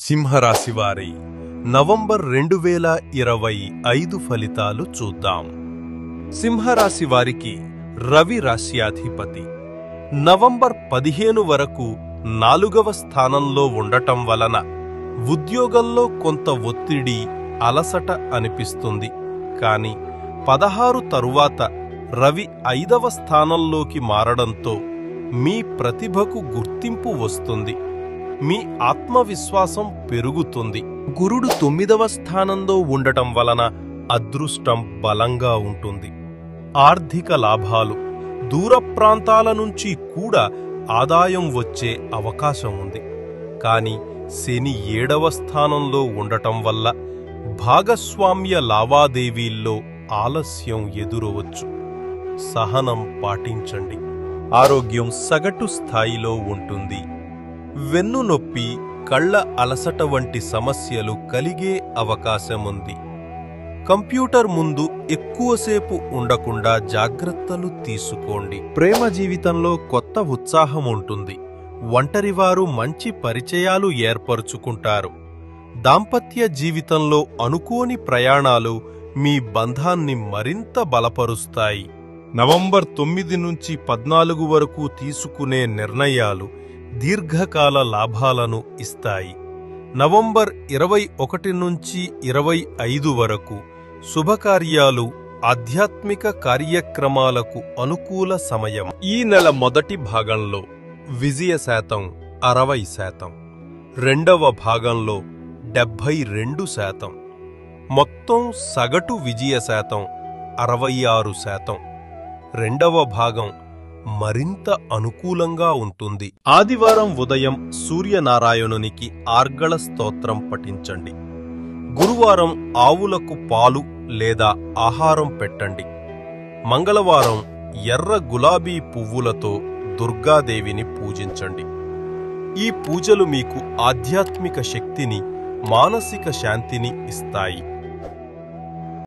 సింహరాశి వారి నవంబర్ 2025 ఫలితాలు చూద్దాం. సింహరాశి వారికి రవి రాశ్యాధిపతి నవంబర్ 15 వరకు 4వ స్థానంలో ఉండటం వలన ఉద్యోగంలో కొంత ఒత్తిడి, అలసట అనిపిస్తుంది. కాని 16 తరువాత రవి 5వ స్థానంలోకి మారడంతో మీ ప్రతిభకు గుర్తింపు వస్తుంది. మీ ఆత్మవిశ్వాసం పెరుగుతుంది. గురుడు 9వ స్థానంలో ఉండటం వలన అదృష్టం బలంగా ఉంటుంది. ఆర్థిక లాభాలు, దూర ప్రాంతాల నుంచి కూడా ఆదాయం వచ్చే అవకాశం ఉంది. కాని శని 7వ స్థానంలో ఉండటం వల్ల భాగస్వామ్య లావాదేవీల్లో ఆలస్యం ఎదురవచ్చు. సహనం పాటించండి. ఆరోగ్యం సగటు స్థాయిలో ఉంటుంది. వెన్నునొప్పి, కళ్ల అలసట వంటి సమస్యలు కలిగే అవకాశముంది. కంప్యూటర్ ముందు ఎక్కువసేపు ఉండకుండా జాగ్రత్తలు తీసుకోండి. ప్రేమ జీవితంలో కొత్త ఉత్సాహం ఉంటుంది. ఒంటరివారు మంచి పరిచయాలు ఏర్పరుచుకుంటారు. దాంపత్య జీవితంలో అనుకోని ప్రయాణాలు మీ బంధాన్ని మరింత బలపరుస్తాయి. నవంబర్ 9 నుంచి 14 వరకు తీసుకునే నిర్ణయాలు దీర్ఘకాల లాభాలను ఇస్తాయి. నవంబర్ 21 నుంచి 25 వరకు శుభకార్యాలు, ఆధ్యాత్మిక కార్యక్రమాలకు అనుకూల సమయం. ఈ నెల మొదటి భాగంలో విజయ శాతం 60%, రెండవ భాగంలో 72%, మొత్తం సగటు విజయ శాతం 66%. రెండవ భాగం మరింత అనుకూలంగా ఉంటుంది. ఆదివారం ఉదయం సూర్యనారాయణునికి ఆర్గళ స్తోత్రం పఠించండి. గురువారం ఆవులకు పాలు లేదా ఆహారం పెట్టండి. మంగళవారం ఎర్ర గులాబీ పువ్వులతో దుర్గాదేవిని పూజించండి. ఈ పూజలు మీకు ఆధ్యాత్మిక శక్తిని, మానసిక శాంతిని ఇస్తాయి.